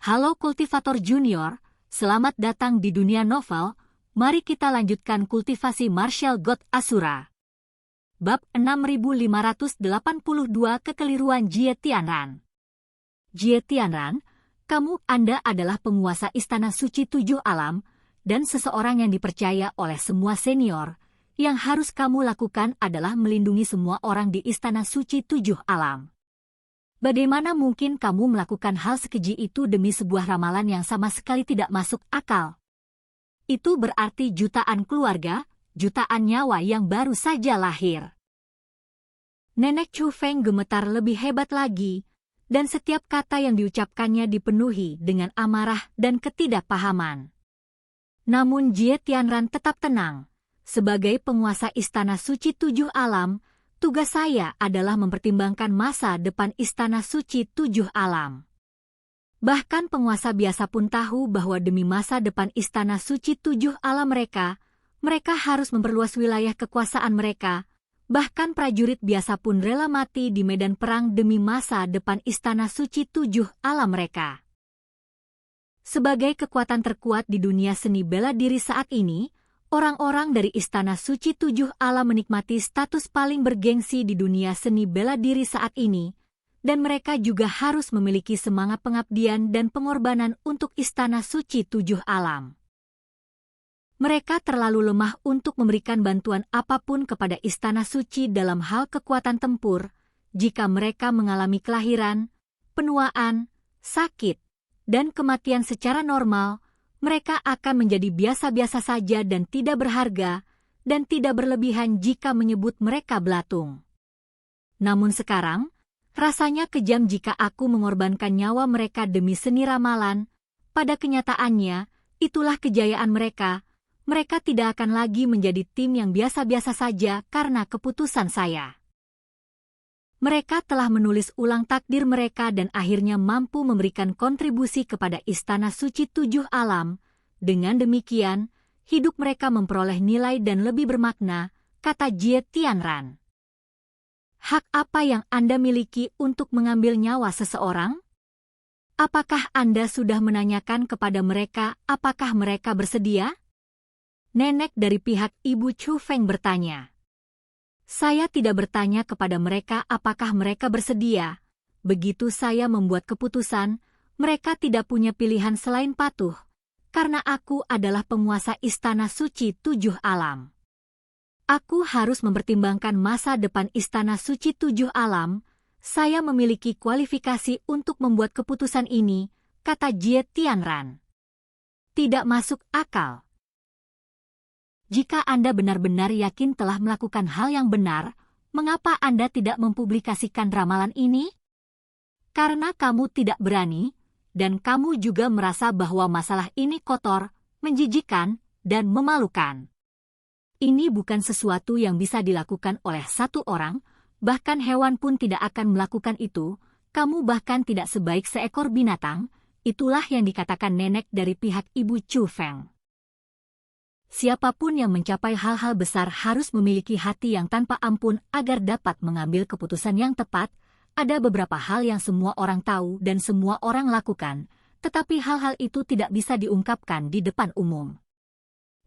Halo kultivator junior, selamat datang di dunia novel. Mari kita lanjutkan kultivasi martial god Asura. Bab 6582 Kekeliruan Jie Tianran. Jie Tianran, Anda adalah penguasa Istana Suci Tujuh Alam, dan seseorang yang dipercaya oleh semua senior. Yang harus kamu lakukan adalah melindungi semua orang di Istana Suci Tujuh Alam. Bagaimana mungkin kamu melakukan hal sekeji itu demi sebuah ramalan yang sama sekali tidak masuk akal? Itu berarti jutaan keluarga, jutaan nyawa yang baru saja lahir. Nenek Chu Feng gemetar lebih hebat lagi, dan setiap kata yang diucapkannya dipenuhi dengan amarah dan ketidakpahaman. Namun Jie Tianran tetap tenang. Sebagai penguasa Istana Suci Tujuh Alam, tugas saya adalah mempertimbangkan masa depan Istana Suci Tujuh Alam. Bahkan penguasa biasa pun tahu bahwa demi masa depan Istana Suci Tujuh Alam mereka harus memperluas wilayah kekuasaan mereka. Bahkan prajurit biasa pun rela mati di medan perang demi masa depan Istana Suci Tujuh Alam mereka. Sebagai kekuatan terkuat di dunia seni bela diri saat ini, orang-orang dari Istana Suci Tujuh Alam menikmati status paling bergengsi di dunia seni bela diri saat ini, dan mereka juga harus memiliki semangat pengabdian dan pengorbanan untuk Istana Suci Tujuh Alam. Mereka terlalu lemah untuk memberikan bantuan apapun kepada Istana Suci dalam hal kekuatan tempur. Jika mereka mengalami kelahiran, penuaan, sakit, dan kematian secara normal, mereka akan menjadi biasa-biasa saja dan tidak berharga, dan tidak berlebihan jika menyebut mereka belatung. Namun sekarang, rasanya kejam jika aku mengorbankan nyawa mereka demi seni ramalan. Pada kenyataannya, itulah kejayaan mereka. Mereka tidak akan lagi menjadi tim yang biasa-biasa saja karena keputusan saya. Mereka telah menulis ulang takdir mereka dan akhirnya mampu memberikan kontribusi kepada Istana Suci Tujuh Alam. Dengan demikian, hidup mereka memperoleh nilai dan lebih bermakna, kata Jie Tianran. Hak apa yang Anda miliki untuk mengambil nyawa seseorang? Apakah Anda sudah menanyakan kepada mereka apakah mereka bersedia? Nenek dari pihak Ibu Chu Feng bertanya. Saya tidak bertanya kepada mereka apakah mereka bersedia. Begitu saya membuat keputusan, mereka tidak punya pilihan selain patuh, karena aku adalah penguasa Istana Suci Tujuh Alam. Aku harus mempertimbangkan masa depan Istana Suci Tujuh Alam. Saya memiliki kualifikasi untuk membuat keputusan ini, kata Jie Tianran. Tidak masuk akal. Jika Anda benar-benar yakin telah melakukan hal yang benar, mengapa Anda tidak mempublikasikan ramalan ini? Karena kamu tidak berani, dan kamu juga merasa bahwa masalah ini kotor, menjijikkan, dan memalukan. Ini bukan sesuatu yang bisa dilakukan oleh satu orang, bahkan hewan pun tidak akan melakukan itu. Kamu bahkan tidak sebaik seekor binatang. Itulah yang dikatakan nenek dari pihak Ibu Chu Feng. Siapapun yang mencapai hal-hal besar harus memiliki hati yang tanpa ampun agar dapat mengambil keputusan yang tepat. Ada beberapa hal yang semua orang tahu dan semua orang lakukan, tetapi hal-hal itu tidak bisa diungkapkan di depan umum.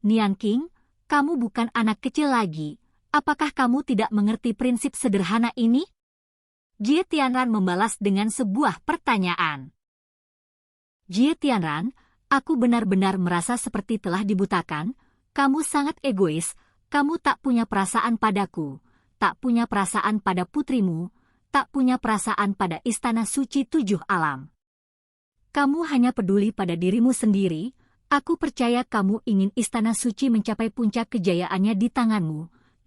Nian Qing, kamu bukan anak kecil lagi. Apakah kamu tidak mengerti prinsip sederhana ini? Jie Tianran membalas dengan sebuah pertanyaan. Jie Tianran, aku benar-benar merasa seperti telah dibutakan. Kamu sangat egois, kamu tak punya perasaan padaku, tak punya perasaan pada putrimu, tak punya perasaan pada Istana Suci Tujuh Alam. Kamu hanya peduli pada dirimu sendiri. Aku percaya kamu ingin Istana Suci mencapai puncak kejayaannya di tanganmu,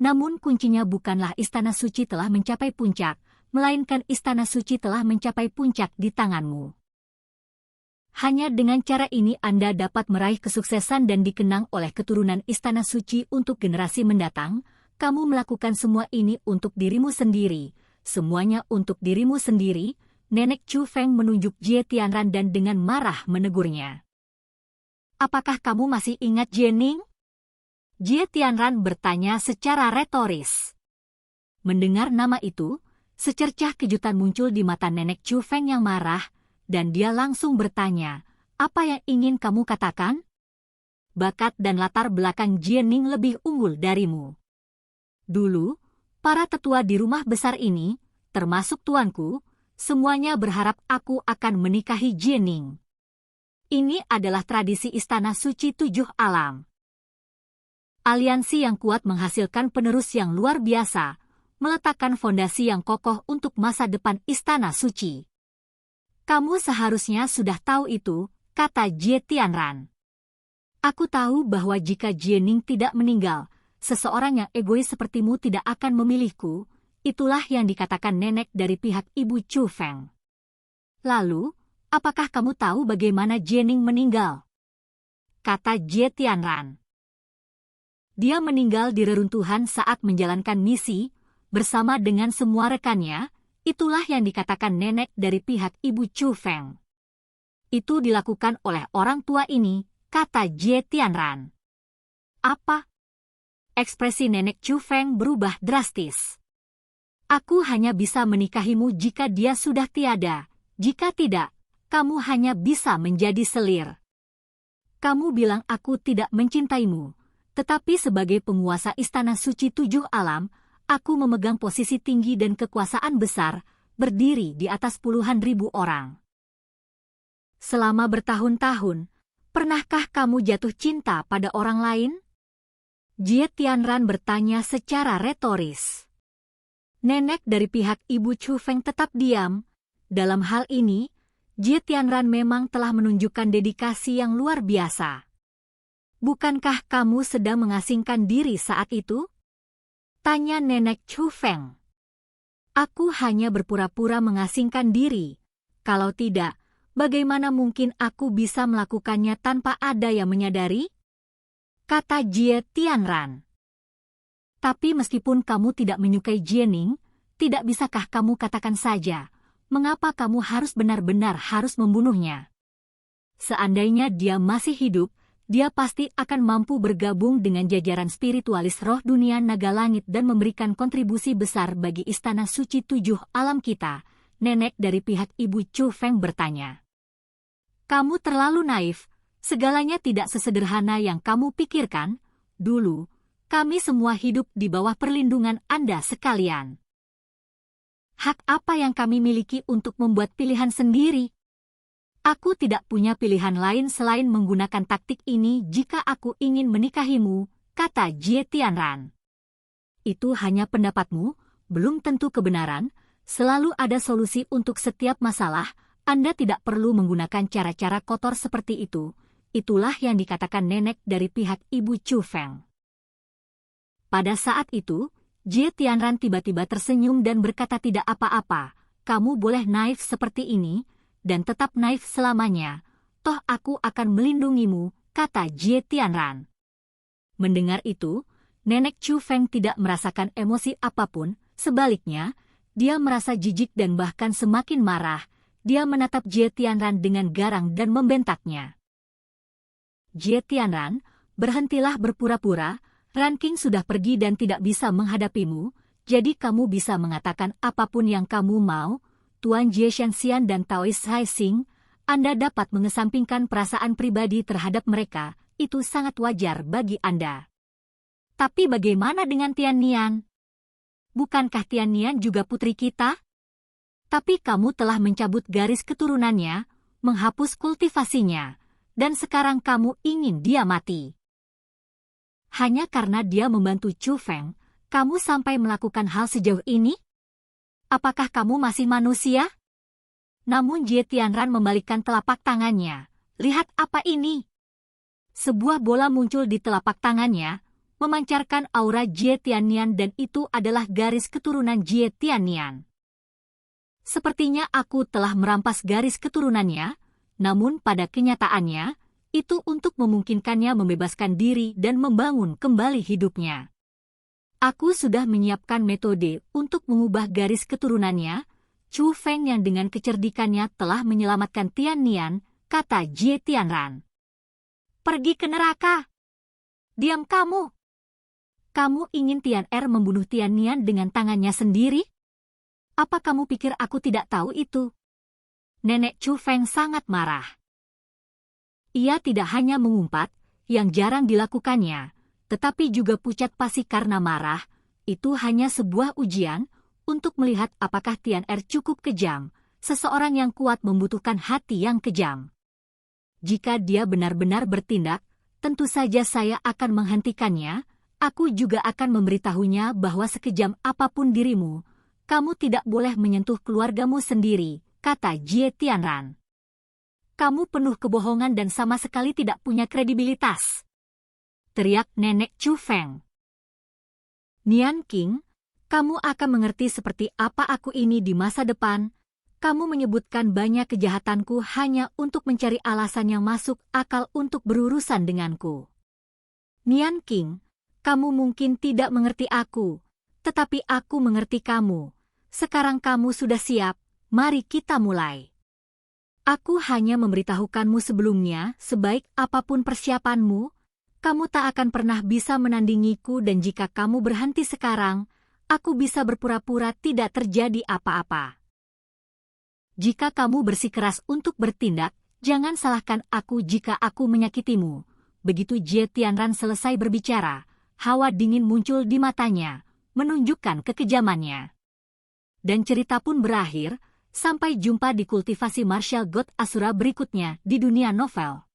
namun kuncinya bukanlah Istana Suci telah mencapai puncak, melainkan Istana Suci telah mencapai puncak di tanganmu. Hanya dengan cara ini Anda dapat meraih kesuksesan dan dikenang oleh keturunan Istana Suci untuk generasi mendatang. Kamu melakukan semua ini untuk dirimu sendiri. Semuanya untuk dirimu sendiri. Nenek Chu Feng menunjuk Jie Tianran dan dengan marah menegurnya. Apakah kamu masih ingat Jianing? Jie Tianran bertanya secara retoris. Mendengar nama itu, secercah kejutan muncul di mata Nenek Chu Feng yang marah. dan dia langsung bertanya, "Apa yang ingin kamu katakan?" "Bakat dan latar belakang Jianing lebih unggul darimu. Dulu, para tetua di rumah besar ini, termasuk tuanku, semuanya berharap aku akan menikahi Jianing. Ini adalah tradisi Istana Suci Tujuh Alam. Aliansi yang kuat menghasilkan penerus yang luar biasa, meletakkan fondasi yang kokoh untuk masa depan Istana Suci. Kamu seharusnya sudah tahu itu," kata Jie Tianran. "Aku tahu bahwa jika Jianing tidak meninggal, seseorang yang egois sepertimu tidak akan memilihku. Itulah yang dikatakan nenek dari pihak Ibu Chu Feng. Lalu, apakah kamu tahu bagaimana Jianing meninggal?" kata Jie Tianran. "Dia meninggal di reruntuhan saat menjalankan misi, bersama dengan semua rekannya. Itulah yang dikatakan nenek dari pihak Ibu Chu Feng. Itu dilakukan oleh orang tua ini," kata Jie Tianran. "Apa?" Ekspresi nenek Chu Feng berubah drastis. "Aku hanya bisa menikahimu jika dia sudah tiada. Jika tidak, kamu hanya bisa menjadi selir. Kamu bilang aku tidak mencintaimu, tetapi sebagai penguasa Istana Suci Tujuh Alam, aku memegang posisi tinggi dan kekuasaan besar, berdiri di atas puluhan ribu orang. Selama bertahun-tahun, pernahkah kamu jatuh cinta pada orang lain?" Jie Tianran bertanya secara retoris. Nenek dari pihak Ibu Chu Feng tetap diam. Dalam hal ini, Jie Tianran memang telah menunjukkan dedikasi yang luar biasa. "Bukankah kamu sedang mengasingkan diri saat itu?" tanya nenek Chu Feng. "Aku hanya berpura-pura mengasingkan diri. Kalau tidak, bagaimana mungkin aku bisa melakukannya tanpa ada yang menyadari?" kata Jie Tianran. "Tapi meskipun kamu tidak menyukai Jianing, tidak bisakah kamu katakan saja, mengapa kamu harus benar-benar harus membunuhnya? Seandainya dia masih hidup, dia pasti akan mampu bergabung dengan jajaran spiritualis roh dunia naga langit dan memberikan kontribusi besar bagi Istana Suci Tujuh Alam kita," nenek dari pihak Ibu Chu Feng bertanya. "Kamu terlalu naif. Segalanya tidak sesederhana yang kamu pikirkan. Dulu, kami semua hidup di bawah perlindungan Anda sekalian. Hak apa yang kami miliki untuk membuat pilihan sendiri? Aku tidak punya pilihan lain selain menggunakan taktik ini jika aku ingin menikahimu," kata Jie Tianran. "Itu hanya pendapatmu, belum tentu kebenaran. Selalu ada solusi untuk setiap masalah. Anda tidak perlu menggunakan cara-cara kotor seperti itu." Itulah yang dikatakan nenek dari pihak Ibu Chu Feng. Pada saat itu, Jie Tianran tiba-tiba tersenyum dan berkata, "Tidak apa-apa, kamu boleh naif seperti ini, dan tetap naif selamanya. Toh aku akan melindungimu," kata Jie Tianran. Mendengar itu, nenek Chu Feng tidak merasakan emosi apapun, sebaliknya, dia merasa jijik dan bahkan semakin marah. Dia menatap Jie Tianran dengan garang dan membentaknya. "Jie Tianran, berhentilah berpura-pura. Ranking sudah pergi dan tidak bisa menghadapimu, jadi kamu bisa mengatakan apapun yang kamu mau. Tuan Jie Shanxian dan Taois Hai Xing, Anda dapat mengesampingkan perasaan pribadi terhadap mereka, itu sangat wajar bagi Anda. Tapi bagaimana dengan Tian Nian? Bukankah Tian Nian juga putri kita? Tapi kamu telah mencabut garis keturunannya, menghapus kultivasinya, dan sekarang kamu ingin dia mati. Hanya karena dia membantu Chu Feng, kamu sampai melakukan hal sejauh ini? Apakah kamu masih manusia?" Namun Jie Tianran membalikkan telapak tangannya. "Lihat apa ini?" Sebuah bola muncul di telapak tangannya, memancarkan aura Jie Tiannian dan itu adalah garis keturunan Jie Tiannian. "Sepertinya aku telah merampas garis keturunannya, namun pada kenyataannya, itu untuk memungkinkannya membebaskan diri dan membangun kembali hidupnya. Aku sudah menyiapkan metode untuk mengubah garis keturunannya." Chu Feng yang dengan kecerdikannya telah menyelamatkan Tian Nian, kata Jie Tianran. "Pergi ke neraka! Diam kamu! Kamu ingin Tian Er membunuh Tian Nian dengan tangannya sendiri? Apa kamu pikir aku tidak tahu itu? Nenek Chu Feng sangat marah. Ia tidak hanya mengumpat, yang jarang dilakukannya, tetapi juga pucat pasi karena marah. Itu hanya sebuah ujian untuk melihat apakah Tian Er cukup kejam. Seseorang yang kuat membutuhkan hati yang kejam. Jika dia benar-benar bertindak, tentu saja saya akan menghentikannya. Aku juga akan memberitahunya bahwa sekejam apapun dirimu, kamu tidak boleh menyentuh keluargamu sendiri, kata Jie Tianran. Kamu penuh kebohongan dan sama sekali tidak punya kredibilitas, teriak Nenek Chu Feng. Nian King, kamu akan mengerti seperti apa aku ini di masa depan. Kamu menyebutkan banyak kejahatanku hanya untuk mencari alasan yang masuk akal untuk berurusan denganku. Nian King, kamu mungkin tidak mengerti aku, tetapi aku mengerti kamu. Sekarang kamu sudah siap, mari kita mulai. Aku hanya memberitahukanmu sebelumnya, sebaik apapun persiapanmu, kamu tak akan pernah bisa menandingiku dan jika kamu berhenti sekarang, aku bisa berpura-pura tidak terjadi apa-apa. Jika kamu bersikeras untuk bertindak, jangan salahkan aku jika aku menyakitimu. Begitu Jie Tianran selesai berbicara, hawa dingin muncul di matanya, menunjukkan kekejamannya. Dan cerita pun berakhir, sampai jumpa di kultivasi martial god Asura berikutnya di dunia novel.